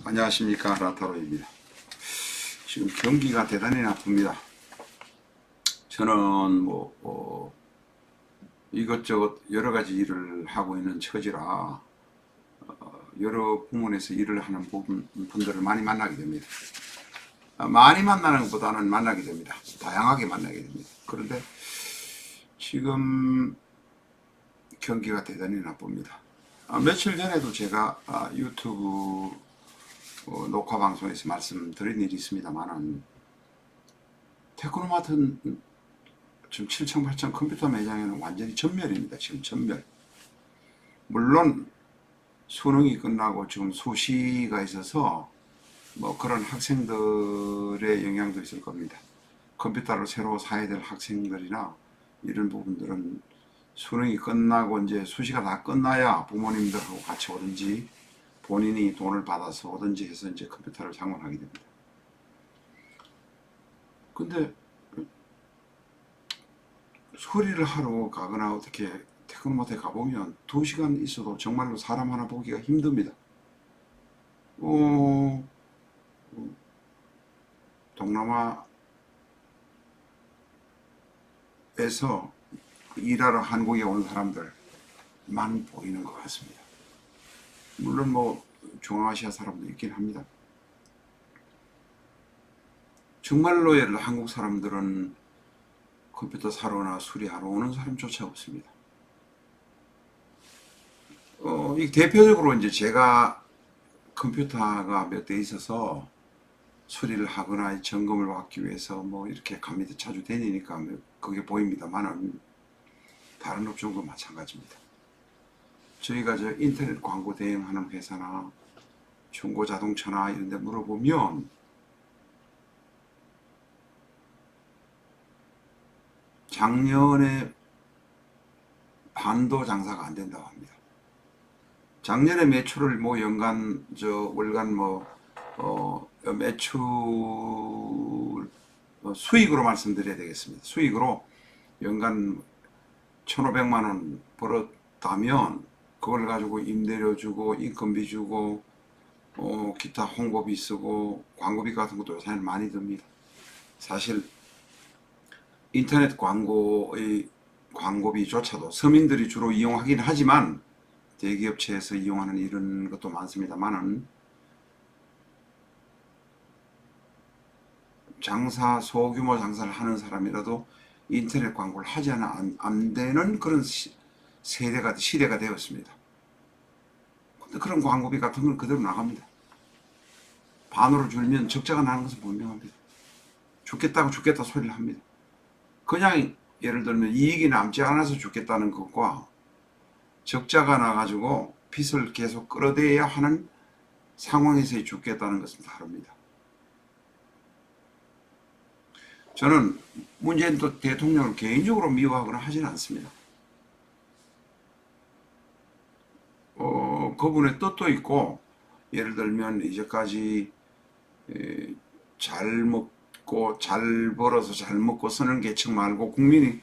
안녕하십니까, 라타로입니다. 지금 경기가 대단히 나쁩니다. 저는 이것저것 여러 가지 일을 하고 있는 처지라 여러 부문에서 일을 하는 분들을 많이 만나게 됩니다. 많이 만나는 것보다는 만나게 됩니다. 다양하게 만나게 됩니다. 그런데 지금 경기가 대단히 나쁩니다. 며칠 전에도 제가 유튜브 녹화 방송에서 말씀드린 일이 있습니다만은, 테크노마트는 지금 7층, 8층 컴퓨터 매장에는 완전히 전멸입니다. 지금 전멸. 물론 수능이 끝나고 지금 수시가 있어서 그런 학생들의 영향도 있을 겁니다. 컴퓨터를 새로 사야 될 학생들이나 이런 부분들은 수능이 끝나고 이제 수시가 다 끝나야 부모님들하고 같이 오든지 본인이 돈을 받아서 오든지 해서 이제 컴퓨터를 장만하게 됩니다. 근데 수리를 하러 가거나 어떻게 테크노마트에 가보면 2시간 있어도 정말로 사람 하나 보기가 힘듭니다. 동남아에서 일하러 한국에 온 사람들만 보이는 것 같습니다. 물론 중앙아시아 사람도 있긴 합니다. 정말로 한국 사람들은 컴퓨터 사러나 수리하러 오는 사람조차 없습니다. 이 대표적으로 이제 제가 컴퓨터가 몇 대 있어서 수리를 하거나 점검을 받기 위해서 이렇게 갑니다. 자주 다니니까 그게 보입니다만은 다른 업종도 마찬가지입니다. 저희가 인터넷 광고 대행하는 회사나 중고 자동차나 이런 데 물어보면 작년에 반도 장사가 안 된다고 합니다. 작년에 매출을 연간 월간 매출 수익으로 말씀드려야 되겠습니다. 수익으로 연간 1,500만 원 벌었다면 그걸 가지고 임대료 주고 인건비 주고 기타 홍보비 쓰고 광고비 같은 것도 요새는 많이 듭니다. 사실 인터넷 광고의 광고비조차도 서민들이 주로 이용하긴 하지만 대기업체에서 이용하는 이런 것도 많습니다만은 소규모 장사를 하는 사람이라도 인터넷 광고를 하지 않으면 안 되는 그런 시대가 되었습니다. 근데 그런 광고비 같은 건 그대로 나갑니다. 반으로 줄면 적자가 나는 것은 분명합니다. 죽겠다 소리를 합니다. 그냥 예를 들면 이익이 남지 않아서 죽겠다는 것과 적자가 나가지고 빚을 계속 끌어대야 하는 상황에서 죽겠다는 것은 다릅니다. 저는 문재인 대통령을 개인적으로 미워하거나 하지는 않습니다. 그분의 뜻도 있고, 예를 들면 이제까지 잘 먹고 잘 벌어서 잘 먹고 쓰는 계층 말고 국민이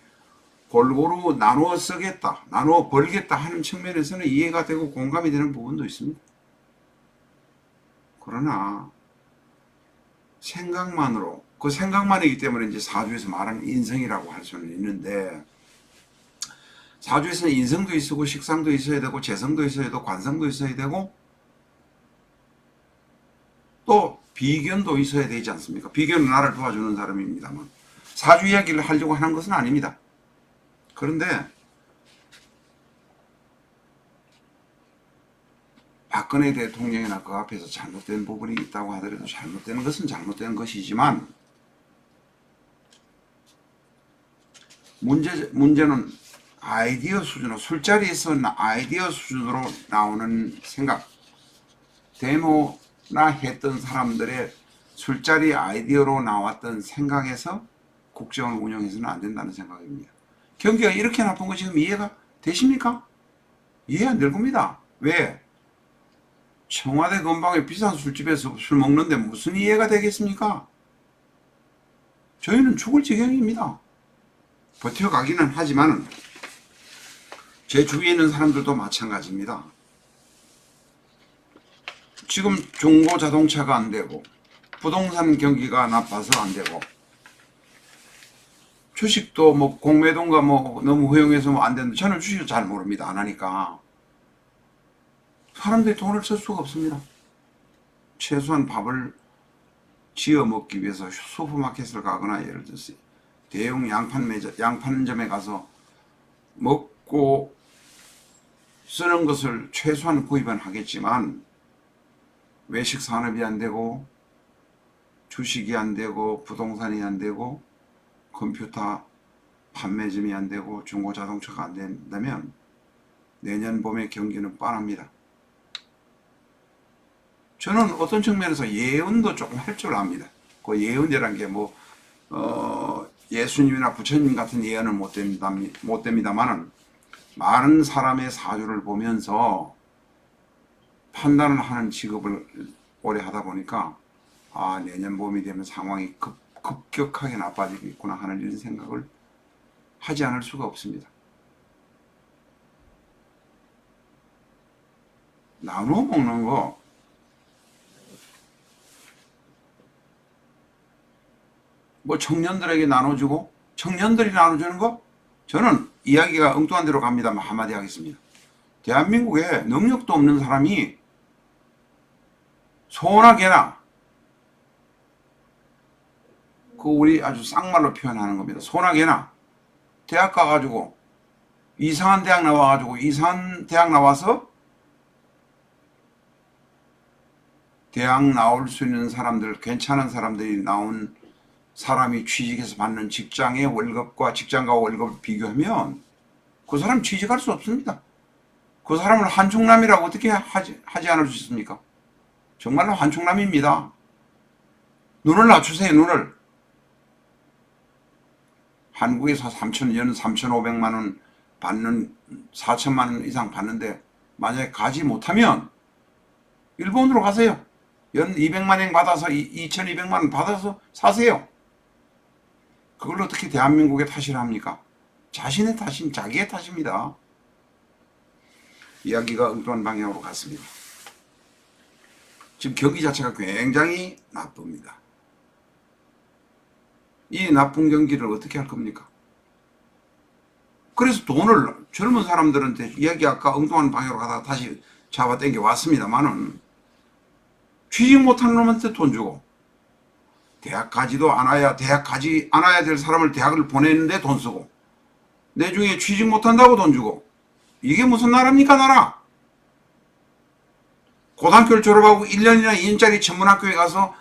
골고루 나누어 쓰겠다, 나누어 벌겠다 하는 측면에서는 이해가 되고 공감이 되는 부분도 있습니다. 그러나 생각만으로, 그 생각만이기 때문에 이제 사주에서 말하는 인성이라고 할 수는 있는데, 사주에서는 인성도 있고 식상도 있어야 되고 재성도 있어야 되고 관성도 있어야 되고 또 비견도 있어야 되지 않습니까? 비견은 나를 도와주는 사람입니다만 사주 이야기를 하려고 하는 것은 아닙니다. 그런데 박근혜 대통령이나 그 앞에서 잘못된 부분이 있다고 하더라도 잘못된 것은 잘못된 것이지만 문제는 아이디어 수준으로, 술자리에서 아이디어 수준으로 나오는 생각, 데모나 했던 사람들의 술자리 아이디어로 나왔던 생각에서 국정을 운영해서는 안 된다는 생각입니다. 경기가 이렇게 나쁜 거 지금 이해가 되십니까? 이해 안 될 겁니다. 왜? 청와대 근방에 비싼 술집에서 술 먹는데 무슨 이해가 되겠습니까? 저희는 죽을 지경입니다. 버텨가기는 하지만 제 주위에 있는 사람들도 마찬가지입니다. 지금 중고 자동차가 안 되고 부동산 경기가 나빠서 안 되고 주식도 뭐 공매도인가 뭐 너무 허용해서 뭐 안 되는데 저는 주식을 잘 모릅니다. 안 하니까. 사람들이 돈을 쓸 수가 없습니다. 최소한 밥을 지어 먹기 위해서 슈퍼마켓을 가거나 예를 들어서 대형 양판점에 가서 먹고 쓰는 것을 최소한 구입은 하겠지만 외식 산업이 안 되고 주식이 안 되고 부동산이 안 되고 컴퓨터 판매점이 안 되고 중고 자동차가 안 된다면 내년 봄의 경기는 뻔합니다. 저는 어떤 측면에서 예언도 조금 할 줄 압니다. 그 예언이란 게 뭐 예수님이나 부처님 같은 예언은 못 됩니다만은 많은 사람의 사주를 보면서 판단을 하는 직업을 오래 하다 보니까 아, 내년 봄이 되면 상황이 급격하게 나빠지겠구나 하는 이런 생각을 하지 않을 수가 없습니다. 나눠 먹는 거 뭐 청년들에게 나눠주고 청년들이 나눠주는 거 저는 이야기가 엉뚱한 데로 갑니다만 한마디 하겠습니다. 대한민국에 능력도 없는 사람이 소나 개나 그 우리 아주 쌍말로 표현하는 겁니다. 소나 개나 대학 가가지고 이상한 대학 나와서 대학 나올 수 있는 사람들 괜찮은 사람들이 나온 사람이 취직해서 받는 직장의 월급과 직장과 월급을 비교하면 그 사람 취직할 수 없습니다. 그 사람을 한충남이라고 어떻게 하지 않을 수 있습니까? 정말로 한충남입니다. 눈을 낮추세요. 눈을. 한국에서 연 3,500만 원 받는 4천만 원 이상 받는데 만약에 가지 못하면 일본으로 가세요. 연 200만 원 받아서 2,200만 원 받아서 사세요. 그걸 어떻게 대한민국의 탓이라 합니까? 자신의 탓인 자기의 탓입니다. 이야기가 엉뚱한 방향으로 갔습니다. 지금 경기 자체가 굉장히 나쁩니다. 이 나쁜 경기를 어떻게 할 겁니까? 그래서 돈을 젊은 사람들한테 이야기 아까 엉뚱한 방향으로 가다가 다시 잡아 당겨 왔습니다만은 취직 못하는 놈한테 돈 주고 대학 가지도 않아야 될 사람을 대학을 보내는데 돈 쓰고 내중에 취직 못한다고 돈 주고 이게 무슨 나라입니까 나라? 고등학교를 졸업하고 1년이나 2년짜리 전문학교에 가서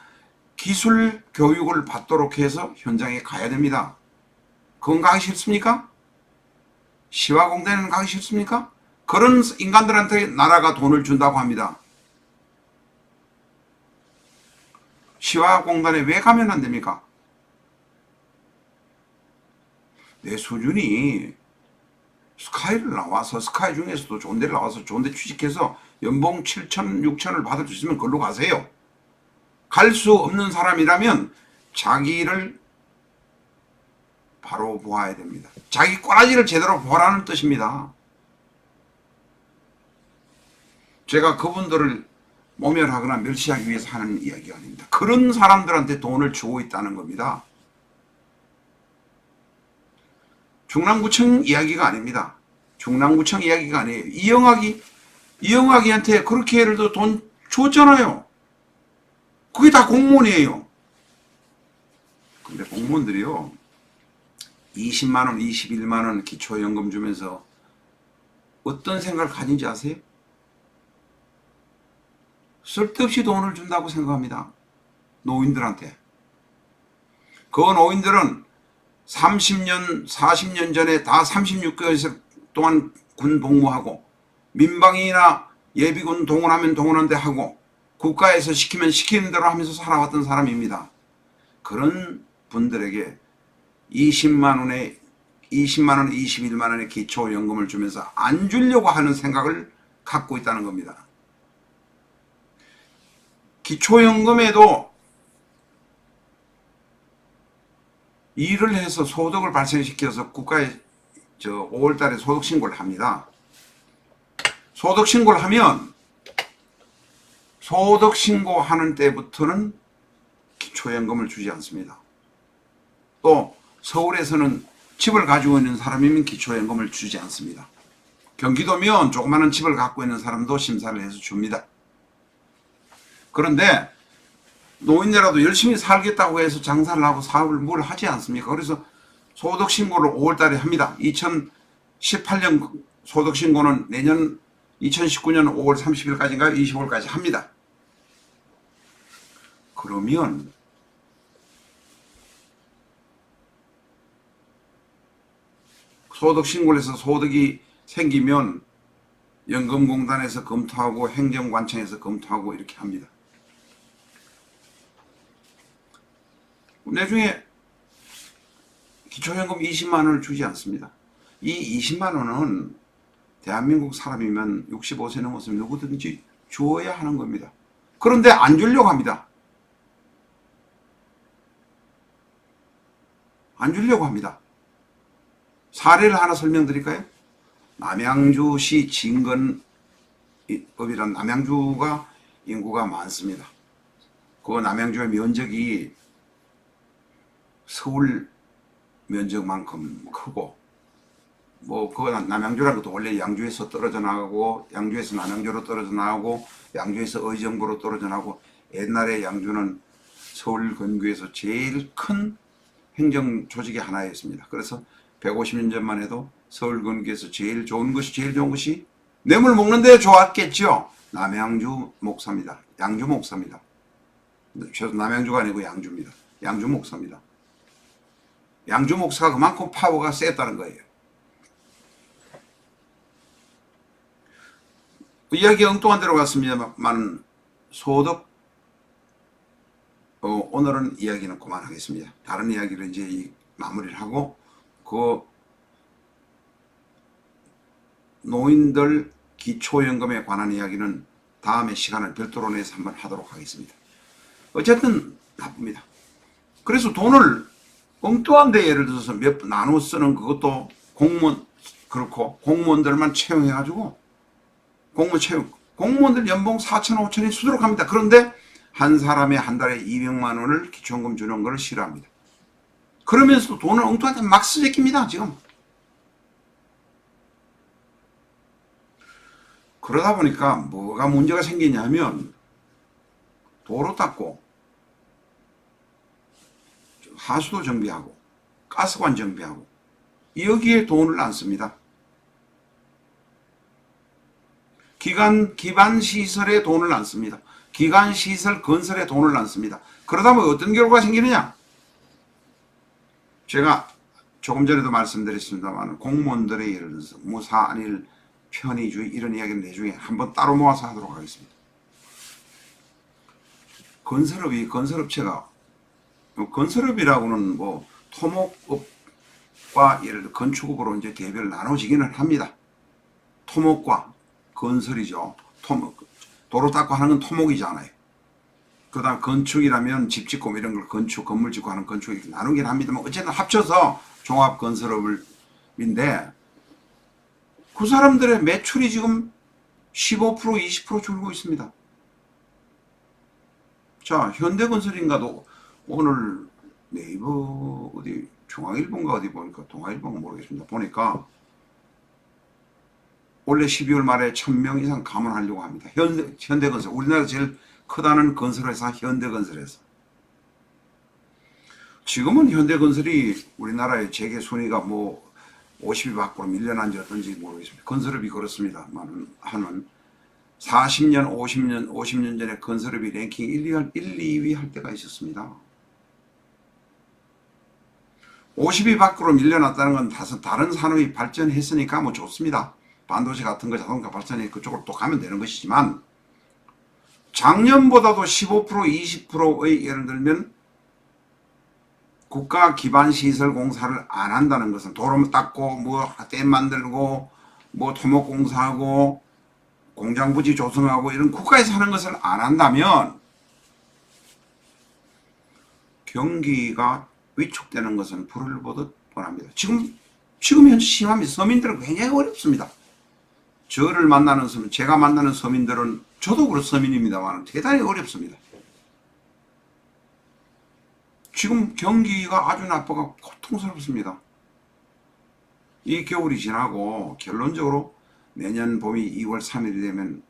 기술 교육을 받도록 해서 현장에 가야 됩니다. 그건 가기 싫습니까? 시화공대는 가기 싫습니까? 그런 인간들한테 나라가 돈을 준다고 합니다. 시화공단에 왜 가면 안 됩니까? 내 수준이 스카이를 나와서 스카이 중에서도 좋은 데를 나와서 좋은 데 취직해서 연봉 7천, 6천을 받을 수 있으면 그걸로 가세요. 갈 수 없는 사람이라면 자기를 바로 보아야 됩니다. 자기 꼬라지를 제대로 보라는 뜻입니다. 제가 그분들을 모멸하거나 멸시하기 위해서 하는 이야기가 아닙니다. 그런 사람들한테 돈을 주고 있다는 겁니다. 중랑구청 이야기가 아닙니다. 중랑구청 이야기가 아니에요. 이영학이한테 그렇게 예를 들어 돈 줬잖아요. 그게 다 공무원이에요. 근데 공무원들이요 20만원 21만원 기초연금 주면서 어떤 생각을 가진지 아세요? 쓸데없이 돈을 준다고 생각합니다. 노인들한테. 그 노인들은 30년 40년 전에 다 36개월 동안 군 복무하고 민방위나 예비군 동원하면 동원한 데 하고 국가에서 시키면 시키는 대로 하면서 살아왔던 사람입니다. 그런 분들에게 20만원 21만원의 기초연금을 주면서 안 주려고 하는 생각을 갖고 있다는 겁니다. 기초연금에도 일을 해서 소득을 발생시켜서 국가에 5월달에 소득신고를 합니다. 소득신고를 하면 소득 신고하는 때부터는 기초연금을 주지 않습니다. 또 서울에서는 집을 가지고 있는 사람이면 기초연금을 주지 않습니다. 경기도면 조그마한 집을 갖고 있는 사람도 심사를 해서 줍니다. 그런데 노인네라도 열심히 살겠다고 해서 장사를 하고 사업을 뭘 하지 않습니까? 그래서 소득신고를 5월 달에 합니다. 2018년 소득신고는 내년 2019년 5월 30일까지인가 25일까지 합니다. 그러면 소득신고를 해서 소득이 생기면 연금공단에서 검토하고 행정관청에서 검토하고 이렇게 합니다. 나중에 기초연금 20만 원을 주지 않습니다. 이 20만 원은 대한민국 사람이면 65세 넘었으면 누구든지 줘야 하는 겁니다. 그런데 안 주려고 합니다. 안 주려고 합니다. 사례를 하나 설명드릴까요? 남양주시 진건법이란 남양주가 인구가 많습니다. 그 남양주의 면적이 서울 면적만큼 크고 그거 남양주라는 것도 원래 양주에서 떨어져 나가고 양주에서 남양주로 떨어져 나가고 양주에서 의정부로 떨어져 나가고 옛날에 양주는 서울 근교에서 제일 큰 행정 조직의 하나였습니다. 그래서 150년 전만 해도 서울 근교에서 제일 좋은 것이 뇌물 먹는데 좋았겠죠. 남양주 목사입니다. 양주 목사입니다. 남양주가 아니고 양주입니다. 양주 목사입니다. 양주 목사가 그만큼 파워가 셌다는 거예요. 이야기가 엉뚱한 데로 갔습니다만 소득 오늘은 이야기는 그만하겠습니다. 다른 이야기를 이제 마무리를 하고 그 노인들 기초연금에 관한 이야기는 다음에 시간을 별도로 내서 한번 하도록 하겠습니다. 어쨌든 나쁩니다. 그래서 돈을 엉뚱한 데 예를 들어서 몇 나눠 쓰는 그것도 공무원 그렇고 공무원들만 채용해가지고 공무원들 연봉 4천 5천이 수두룩합니다. 그런데 한 사람이 한 달에 200만 원을 기초연금 주는 걸 싫어합니다. 그러면서도 돈을 엉뚱한 데 막 쓰제낍니다. 지금. 그러다 보니까 뭐가 문제가 생기냐면 도로 닦고 하수도 정비하고 가스관 정비하고 여기에 돈을 안 씁니다. 기반시설에 돈을 안 씁니다. 기반시설 건설에 돈을 안 씁니다. 그러다 보면 어떤 결과가 생기느냐? 제가 조금 전에도 말씀드렸습니다만 공무원들의 예를 들어서 무사안일 편의주의 이런 이야기는 나중에 한번 따로 모아서 하도록 하겠습니다. 건설업체가 건설업이라고는 뭐 토목업과 예를 들어 건축업으로 이제 대별로 나눠지기는 합니다. 토목과 건설이죠. 도로 닦고 하는 건 토목이잖아요. 그 다음 건축이라면 집 짓고 이런 걸 건물 짓고 하는 건축 이렇게 나누긴 합니다만 어쨌든 합쳐서 종합건설업인데 그 사람들의 매출이 지금 15% 20% 줄고 있습니다. 자, 현대건설인가도 오늘 네이버 어디 중앙일보인가 어디 보니까 동아일보인가 모르겠습니다. 보니까 올해 12월 말에 1000명 이상 감원하려고 합니다. 현대건설 우리나라 제일 크다는 건설회사 현대건설에서. 지금은 현대건설이 우리나라의 재계 순위가 뭐 50위 밖으로 밀려난지 어떤지 모르겠습니다. 건설업이 그렇습니다. 하는 40년, 50년 전에 건설업이 랭킹 1, 2위 할 때가 있었습니다. 50위 밖으로 밀려났다는 건 다른 산업이 발전했으니까 뭐 좋습니다. 반도체 같은 거 자동차 발전이 그쪽으로 또 가면 되는 것이지만 작년보다도 15% 20%의 예를 들면 국가 기반 시설 공사를 안 한다는 것은 도로 닦고 뭐 댐 만들고 뭐 토목 공사하고 공장 부지 조성하고 이런 국가에서 하는 것을 안 한다면 경기가 위축되는 것은 불을 보듯 뻔합니다. 지금 현재 심합니다. 서민들은 굉장히 어렵습니다. 저를 만나는 서민, 제가 만나는 서민들은 저도 그렇 서민입니다만 대단히 어렵습니다. 지금 경기가 아주 나빠가 고통스럽습니다. 이 겨울이 지나고 결론적으로 내년 봄이 2월 3일이 되면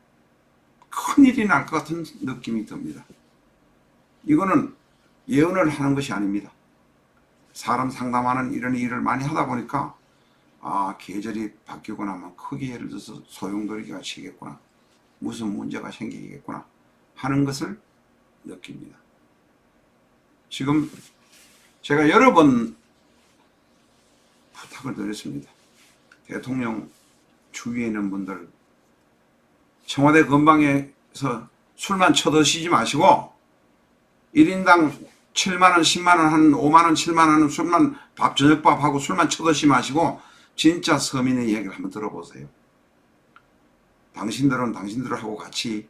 큰일이 날 것 같은 느낌이 듭니다. 이거는 예언을 하는 것이 아닙니다. 사람 상담하는 이런 일을 많이 하다 보니까 계절이 바뀌고 나면 크게 예를 들어서 소용돌이가 치겠구나, 무슨 문제가 생기겠구나 하는 것을 느낍니다. 지금 제가 여러 번 부탁을 드렸습니다. 대통령 주위에 있는 분들 청와대 근방에서 술만 쳐드시지 마시고 1인당 7만원 10만원 하는 5만원 7만원 하는 술만 저녁밥하고 술만 쳐드시지 마시고 진짜 서민의 이야기를 한번 들어보세요. 당신들은 당신들하고 같이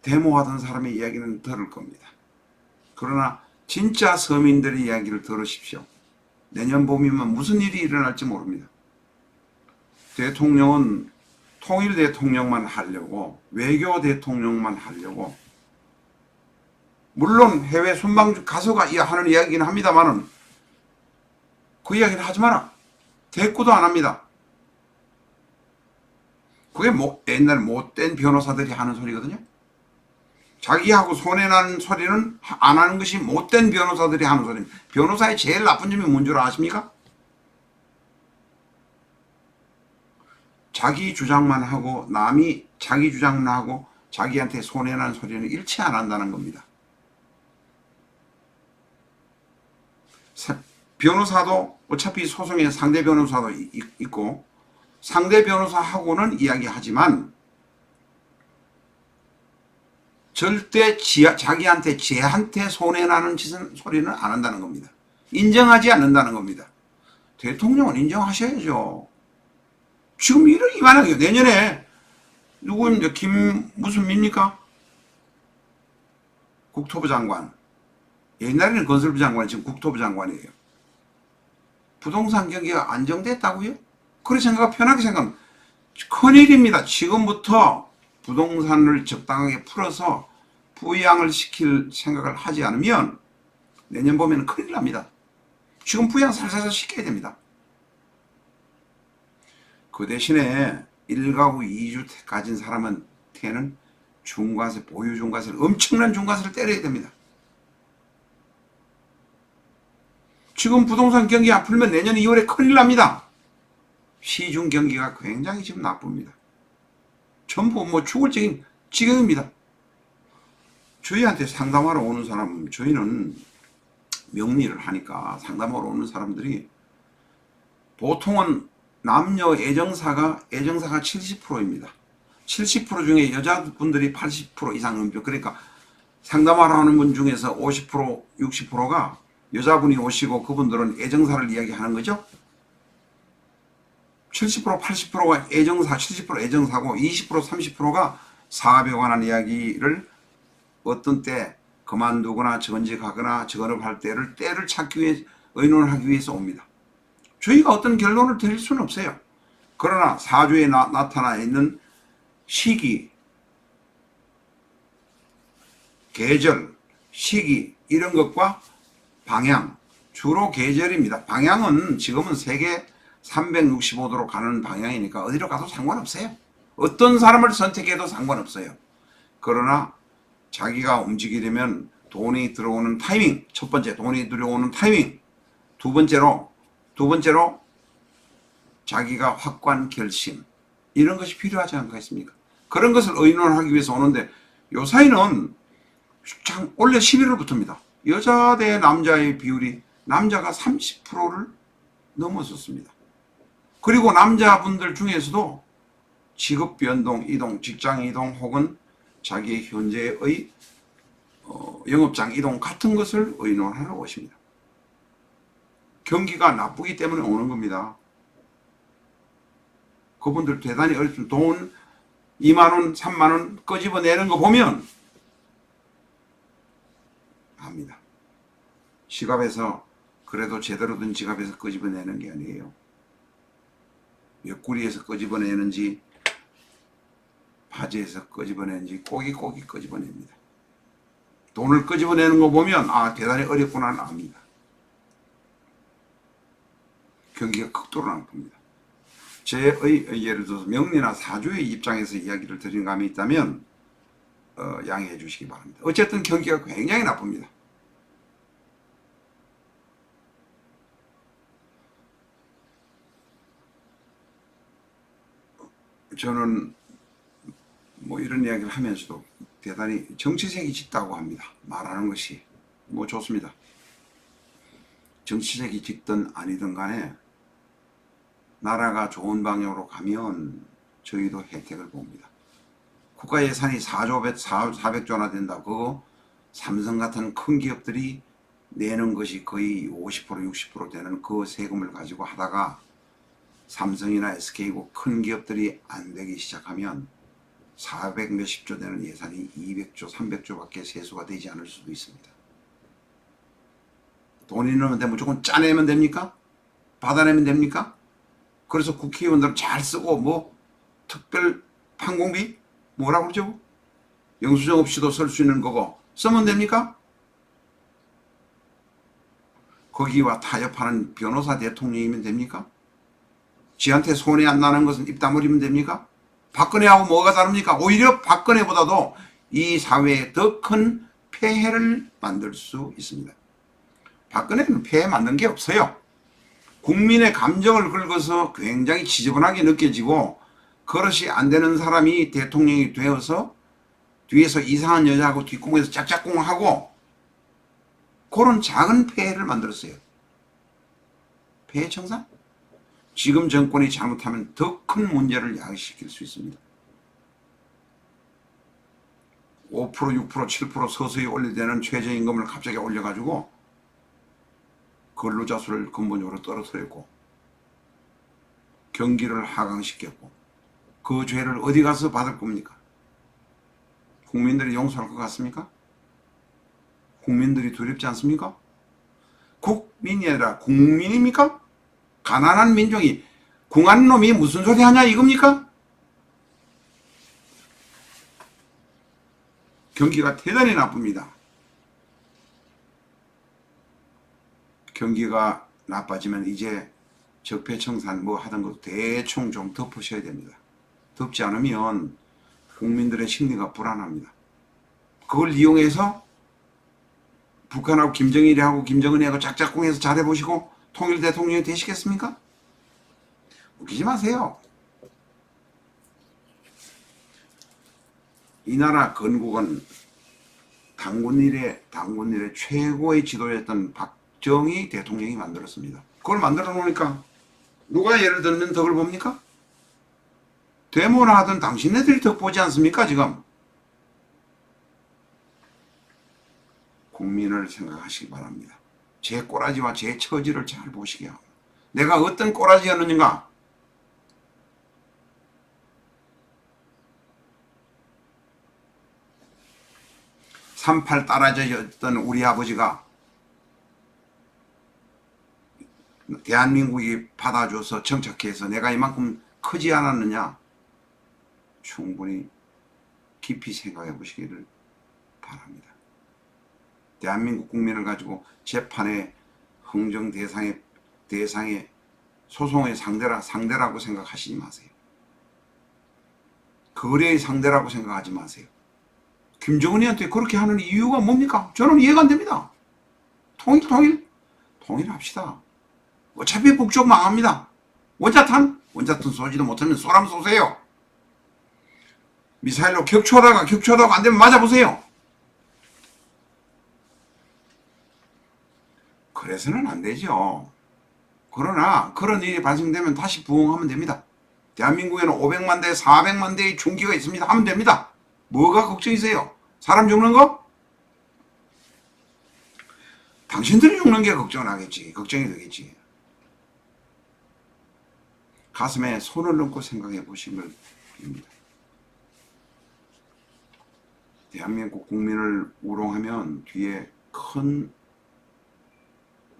데모하던 사람의 이야기는 들을 겁니다. 그러나 진짜 서민들의 이야기를 들으십시오. 내년 봄이면 무슨 일이 일어날지 모릅니다. 대통령은 통일 대통령만 하려고, 외교 대통령만 하려고, 물론 해외 순방 가서 하는 이야기는 합니다만은 그 이야기를 하지 마라. 대꾸도 안 합니다. 그게 옛날 못된 변호사들이 하는 소리거든요. 자기하고 손해나는 소리는 안 하는 것이 못된 변호사들이 하는 소리입니다. 변호사의 제일 나쁜 점이 뭔 줄 아십니까? 자기 주장만 하고 남이 자기 주장만 하고 자기한테 손해나는 소리는 일치 안 한다는 겁니다. 변호사도 어차피 소송에 상대 변호사도 있고 상대 변호사하고는 이야기하지만 절대 자기한테 쟤한테 손해나는 소리는 안 한다는 겁니다. 인정하지 않는다는 겁니다. 대통령은 인정하셔야죠. 지금 이만하게 내년에 누구입니까? 무슨 밉니까? 국토부 장관. 옛날에는 건설부 장관, 지금 국토부 장관이에요. 부동산 경기가 안정됐다고요? 그렇게 편하게 생각하면 큰일입니다. 지금부터 부동산을 적당하게 풀어서 부양을 시킬 생각을 하지 않으면 내년 봄에는 큰일 납니다. 지금 부양 살살 시켜야 됩니다. 그 대신에 1가구 2주택 가진 사람한테는 중과세, 보유 중과세를, 엄청난 중과세를 때려야 됩니다. 지금 부동산 경기 안 풀면 내년 2월에 큰일 납니다. 시중 경기가 굉장히 지금 나쁩니다. 전부 죽을 지경입니다. 저희한테 상담하러 오는 사람, 저희는 명리를 하니까 상담하러 오는 사람들이 보통은 남녀 애정사가 70%입니다. 70% 중에 여자분들이 80% 이상 넘죠. 그러니까 상담하러 하는 분 중에서 50%, 60%가 여자분이 오시고 그분들은 애정사를 이야기하는 거죠. 70%, 80%가 애정사, 70% 애정사고 20%, 30%가 사업에 관한 이야기를 어떤 때 그만두거나 전직하거나 전업할 때를 찾기 위해 의논을 하기 위해서 옵니다. 저희가 어떤 결론을 드릴 수는 없어요. 그러나 사주에 나타나 있는 시기, 계절, 시기 이런 것과 방향, 주로 계절입니다. 방향은 지금은 세계 365도로 가는 방향이니까 어디로 가도 상관없어요. 어떤 사람을 선택해도 상관없어요. 그러나 자기가 움직이려면 돈이 들어오는 타이밍, 첫 번째 돈이 들어오는 타이밍, 두 번째로 자기가 확고한 결심, 이런 것이 필요하지 않겠습니까? 그런 것을 의논하기 위해서 오는데 요사이는 원래 11월부터입니다. 여자 대 남자의 비율이 남자가 30%를 넘었었습니다. 그리고 남자분들 중에서도 직업 변동, 이동, 직장 이동 혹은 자기의 현재의 영업장 이동 같은 것을 의논하러 오십니다. 경기가 나쁘기 때문에 오는 겁니다. 그분들 대단히 어렵습니다. 돈 2만원, 3만원 끄집어내는 거 보면 합니다. 지갑에서 그래도 제대로 된 지갑에서 끄집어내는 게 아니에요. 옆구리에서 끄집어내는지 바지에서 끄집어낸지 꼬깃꼬깃 끄집어냅니다. 돈을 끄집어내는 거 보면 아 대단히 어렵구나 압니다. 경기가 극도로 나쁩니다. 예를 들어서 명리나 사주의 입장에서 이야기를 드린 감이 있다면 양해해 주시기 바랍니다. 어쨌든 경기가 굉장히 나쁩니다. 저는 뭐 이런 이야기를 하면서도 대단히 정치색이 짙다고 합니다. 말하는 것이 뭐 좋습니다. 정치색이 짙든 아니든 간에 나라가 좋은 방향으로 가면 저희도 혜택을 봅니다. 국가 예산이 400조나 된다. 그거 삼성 같은 큰 기업들이 내는 것이 거의 50% 60% 되는 그 세금을 가지고 하다가 삼성이나 SK고 큰 기업들이 안 되기 시작하면 400 몇십 조 되는 예산이 200조 300조밖에 세수가 되지 않을 수도 있습니다. 돈 있는데 무조건 짜내면 됩니까? 받아내면 됩니까? 그래서 국회의원들은 잘 쓰고 뭐 특별 판공비 뭐라고 그러죠? 영수증 없이도 쓸 수 있는 거고 쓰면 됩니까? 거기와 타협하는 변호사 대통령이면 됩니까? 지한테 손해 안 나는 것은 입 다물리면 됩니까? 박근혜하고 뭐가 다릅니까? 오히려 박근혜보다도 이 사회에 더 큰 폐해를 만들 수 있습니다. 박근혜는 폐해 만든 게 없어요. 국민의 감정을 긁어서 굉장히 지저분하게 느껴지고 그릇이 안 되는 사람이 대통령이 되어서 뒤에서 이상한 여자하고 뒷공에서 짝짝꿍하고 그런 작은 폐해를 만들었어요. 폐해 청산? 지금 정권이 잘못하면 더 큰 문제를 야기시킬 수 있습니다. 5%, 6%, 7% 서서히 올려되는 최저임금을 갑자기 올려가지고 근로자 수를 근본적으로 떨어뜨렸고 경기를 하강시켰고 그 죄를 어디 가서 받을 겁니까? 국민들이 용서할 것 같습니까? 국민들이 두렵지 않습니까? 국민이 아니라 국민입니까? 가난한 민족이 궁한 놈이 무슨 소리 하냐 이겁니까? 경기가 대단히 나쁩니다. 경기가 나빠지면 이제 적폐청산 뭐 하던 것도 대충 좀 덮으셔야 됩니다. 덮지 않으면 국민들의 심리가 불안합니다. 그걸 이용해서 북한하고 김정일하고 김정은하고 짝짝꿍해서 잘해보시고 통일 대통령이 되시겠습니까? 웃기지 마세요. 이 나라 건국은 당군 이래 최고의 지도였던 박정희 대통령이 만들었습니다. 그걸 만들어 놓으니까 누가 예를 들면 덕을 봅니까? 되모나 하던 당신네들이 덕 보지 않습니까 지금? 국민을 생각하시기 바랍니다. 제 꼬라지와 제 처지를 잘 보시게 하고 내가 어떤 꼬라지였느냐 38 따라졌던 우리 아버지가 대한민국이 받아줘서 정착해서 내가 이만큼 크지 않았느냐 충분히 깊이 생각해 보시기를 바랍니다. 대한민국 국민을 가지고 재판의 흥정 대상의 소송의 상대라고 생각하시지 마세요. 거래의 상대라고 생각하지 마세요. 김정은이한테 그렇게 하는 이유가 뭡니까? 저는 이해가 안 됩니다. 통일합시다. 어차피 북쪽 망합니다. 원자탄 쏘지도 못하면 쏘라면 쏘세요. 미사일로 격추하다가 안 되면 맞아보세요. 그래서는 안 되죠. 그러나 그런 일이 발생되면 다시 부흥하면 됩니다. 대한민국에는 500만 대, 400만 대의 총기가 있습니다. 하면 됩니다. 뭐가 걱정이세요? 사람 죽는 거? 당신들이 죽는 게 걱정이 되겠지. 가슴에 손을 넣고 생각해 보시면 됩니다. 대한민국 국민을 우롱하면 뒤에 큰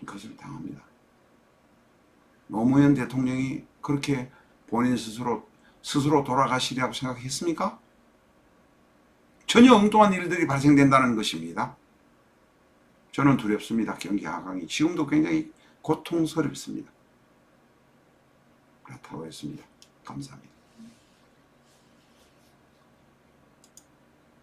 것을 당합니다. 노무현 대통령이 그렇게 본인 스스로 돌아가시리라고 생각했습니까? 전혀 엉뚱한 일들이 발생된다는 것입니다. 저는 두렵습니다. 경기 하강이 지금도 굉장히 고통스럽습니다. 그렇다고 했습니다. 감사합니다.